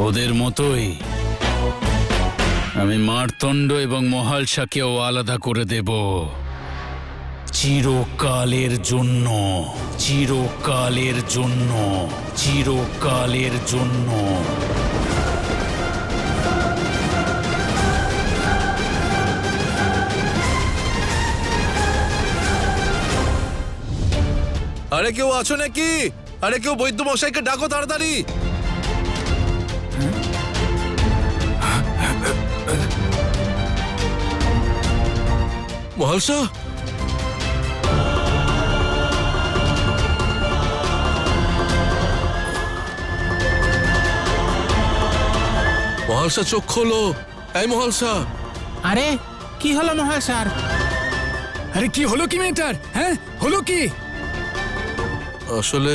ওদের মতোই আমি মার্তণ্ড এবং মহালসাকেও আলাদা করে দেব, চিরকালের জন্য, চিরকালের জন্য, চিরকালের জন্য। আরে কেউ আছো নাকি? আরে কেউ বৈদ্য মশাইকে ডাকো তাড়াতাড়ি। মহালসা, মহালসা চোখ খোলো। এই মহালসা। আরে কি হলো মহাল স্যার? আরে কি হলো কি মেয়েটার? হ্যাঁ, হলো কি? আসলে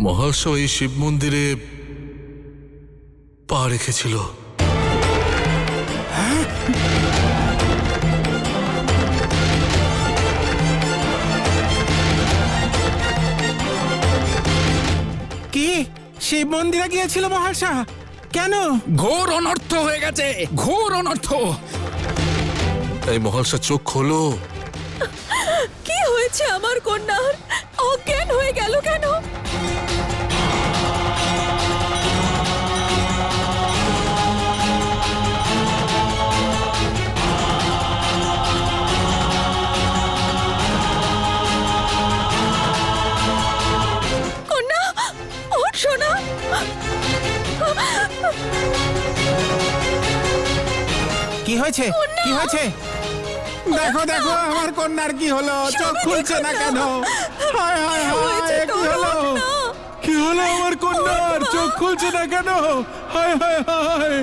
মহালসা এই শিব মন্দিরে পা রেখেছিল। কি শিব মন্দিরে গিয়েছিল মহাল শাহ? কেন? ঘোর অনর্থ হয়ে গেছে, ঘোর অনর্থ। এই মহালসা চোখ খোলো। কি হয়েছে আমার কন্যার? অজ্ঞান হয়ে গেল কেন? কন্যা, ওঠ সোনা। কি হয়েছে? কি হয়েছে? দেখো দেখো আমার কন্যার কি হলো, চোখ খুলছে না কেন? হায় হায় হায়, কি হলো? কি হলো আমার কন্যার? চোখ খুলছে না কেন? হায় হায় হায়,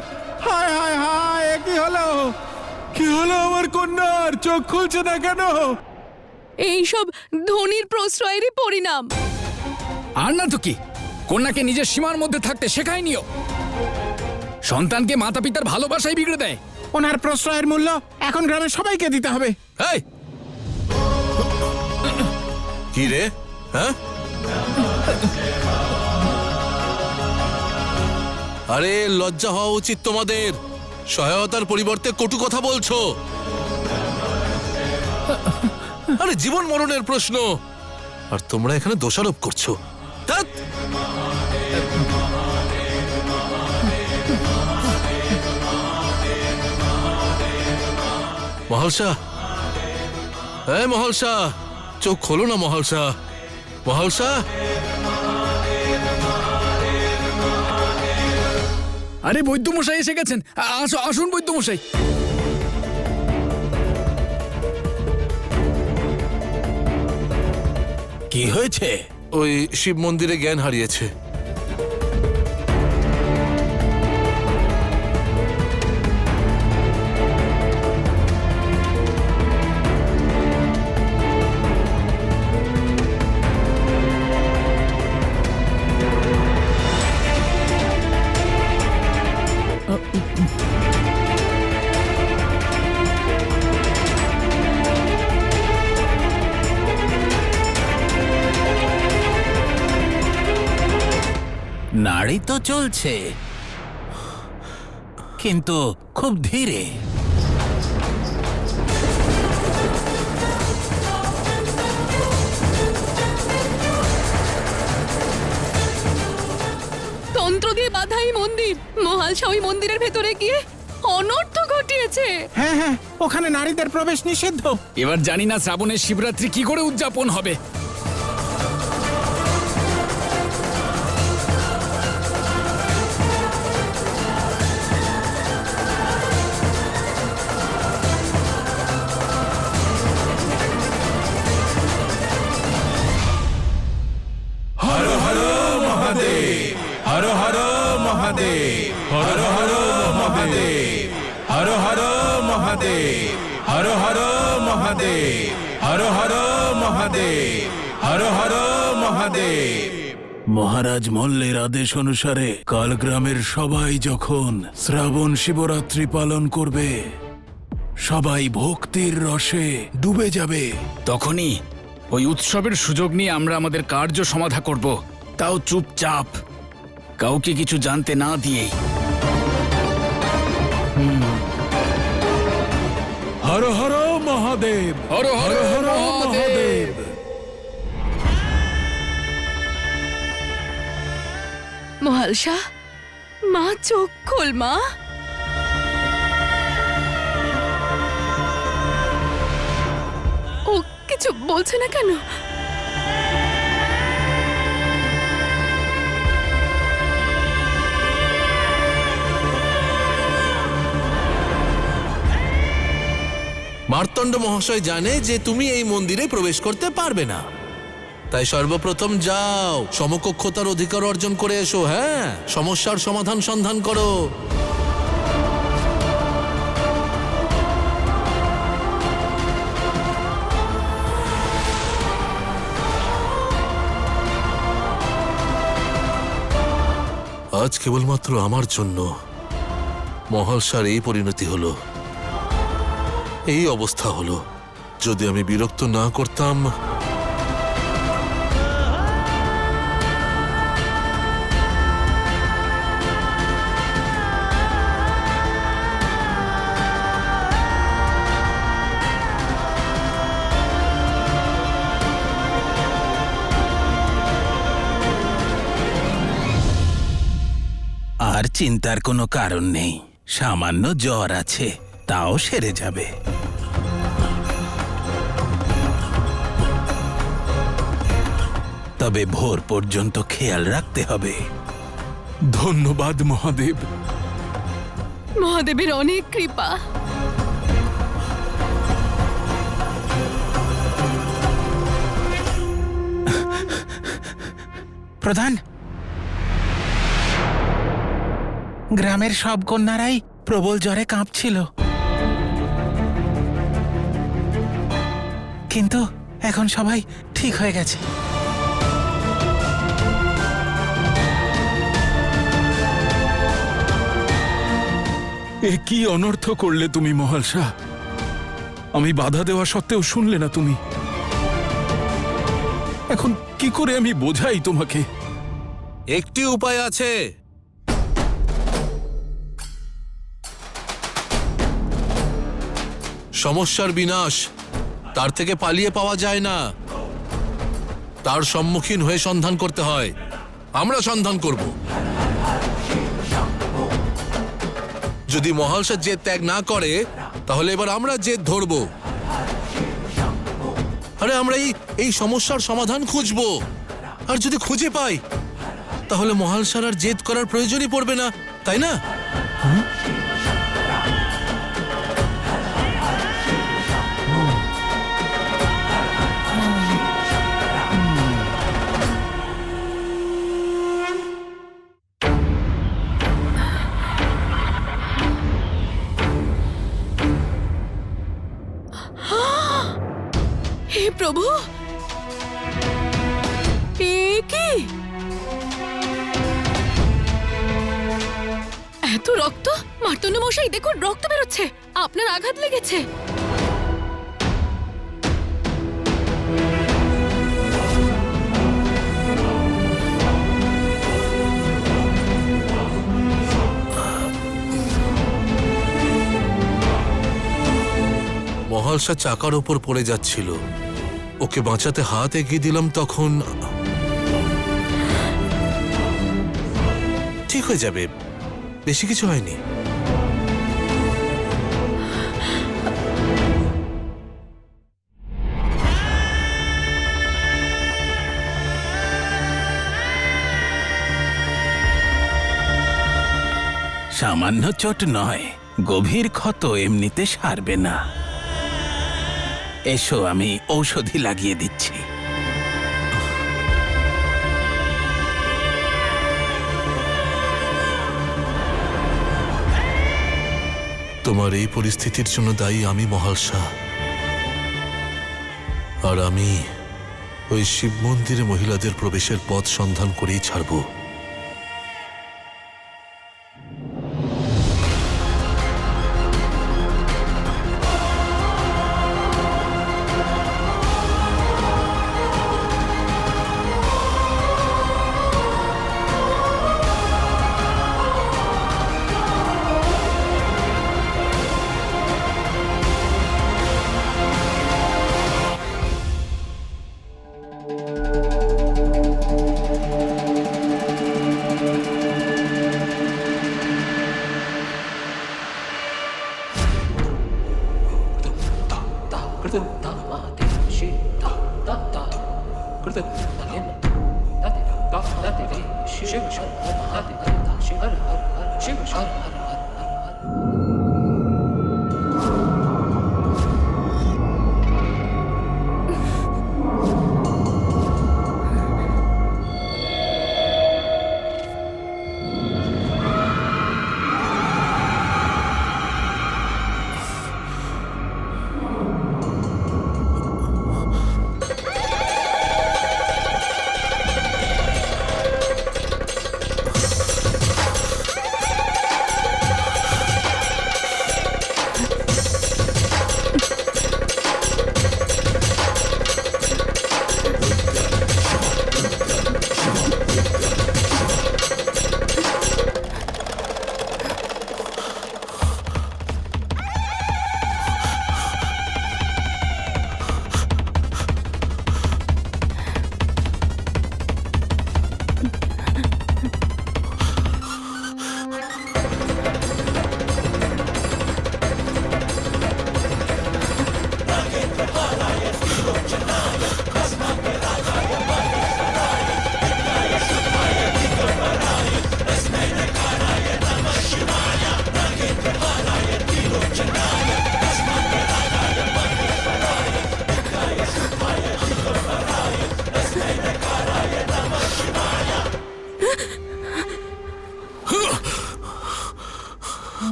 হায় হায় হায়, কি হলো? কি হলো আমার কন্যার? চোখ খুলছে না কেন? এইসব ধনির প্রশ্রয়েরই পরিণাম। আর না তো কি, কন্যাকে নিজের সীমার মধ্যে থাকতে শেখায়নিও। সন্তানকে মাতা পিতার ভালোবাসাই বিগড়ে দেয়। ওনার প্রশ্রয়ের মূল্য এখন গ্রামের সবাইকে দিতে হবে। এই কি রে? হ্যাঁ, আরে লজ্জা হওয়া উচিত তোমাদের। সহায়তার পরিবর্তে কটু কথা বলছো। আরে জীবন মরণের প্রশ্ন, আর তোমরা এখানে দোষারোপ করছো। ধ্যাৎ! মহালসা, এই মহালসা, চোখ খোলো না মহালসা। মহালসা, আরে বৈদ্যমশাই এসে গেছেন। আসুন বৈদ্যমশাই। কি হয়েছে? ওই শিব মন্দিরে জ্ঞান হারিয়েছে। নাড়ি তো চলছে, কিন্তু খুব ধীরে। তন্ত্র দিয়ে বাঁধা এই মন্দির, মহালসা ওই মন্দিরের ভেতরে গিয়ে অনর্থ ঘটিয়েছে। হ্যাঁ হ্যাঁ, ওখানে নারীদের প্রবেশ নিষিদ্ধ। এবার জানি না শ্রাবণের শিবরাত্রি কি করে উদযাপন হবে। মহারাজ মল্লের আদেশ অনুসারে কাল গ্রামের সবাই যখন শ্রাবণ শিবরাত্রি পালন করবে, সবাই ভক্তির রসে ডুবে যাবে। তখনই ওই উৎসবের সুযোগ নিয়ে আমরা আমাদের কার্য সমাধা করব, তাও চুপচাপ, কাউকে কিছু জানতে না দিয়েই। হর হর মহাদেব, হর হর হর মহাদেব। মহালসা, মা চোখ খোল মা। ও কিছু বলছে না কেন? মার্তণ্ড মহাশয় জানে যে তুমি এই মন্দিরে প্রবেশ করতে পারবে না, তাই সর্বপ্রথম যাও সমকক্ষতার অধিকার অর্জন করে এসো। হ্যাঁ, সমস্যার সমাধান সন্ধান করো। আজ কেবলমাত্র আমার জন্য মহালসার এই পরিণতি হলো, এই অবস্থা হলো। যদি আমি বিরক্ত না করতাম, আর চিন্তার কোনো কারণ নেই, সামান্য জ্বর আছে, তাও সেরে যাবে। তবে ভোর পর্যন্ত খেয়াল রাখতে হবে। ধন্যবাদ মহাদেব। মহাদেবের অনেক কৃপা। প্রধান, গ্রামের সব কন্যারাই প্রবল জ্বরে কাঁপছিল, কিন্তু এখন সবাই ঠিক হয়ে গেছে। এ কি অনর্থ করলে তুমি মহালসা? আমি বাধা দেওয়া সত্ত্বেও শুনলে না তুমি। এখন কি করে আমি বোঝাই তোমাকে? একটি উপায় আছে। সমস্যার বিনাশ তার থেকে পালিয়ে পাওয়া যায় না, তার সম্মুখীন হয়ে সন্ধান করতে হয়। আমরা সন্ধান করব। যদি মহালসা জেদ ত্যাগ না করে, তাহলে এবার আমরা জেদ ধরব। আরে আমরা এই সমস্যার সমাধান খুঁজব, আর যদি খুঁজে পাই, তাহলে মহালসার আর জেদ করার প্রয়োজনই পড়বে না, তাই না? হে প্রভু, এ কি? এত রক্ত! মার্তণ্ড মশাই দেখুন, রক্ত বেরোচ্ছে। আপনার আঘাত লেগেছে। মহালসা চাকার ওপর পড়ে যাচ্ছিল, ওকে বাঁচাতে হাত এগিয়ে দিলাম, তখন ঠিক হয়ে যাবে, বেশি কিছু হয়নি। সামান্য চোট নয়, গভীর ক্ষত এমনিতে সারবে না। এসো, আমি ঔষধি লাগিয়ে দিচ্ছি। তোমার এই পরিস্থিতির জন্য দায়ী আমি মহালসা, আর আমি ওই শিব মন্দিরে মহিলাদের প্রবেশের পথ সন্ধান করেই ছাড়ব।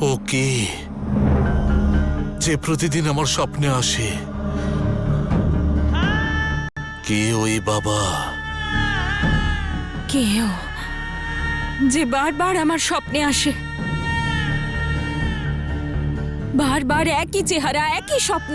ও কে যে প্রতিদিন আমার স্বপ্নে আসে? কে ওই বাবা? কেউ যে বারবার আমার স্বপ্নে আসে, বারবার একই চেহারা, একই স্বপ্ন।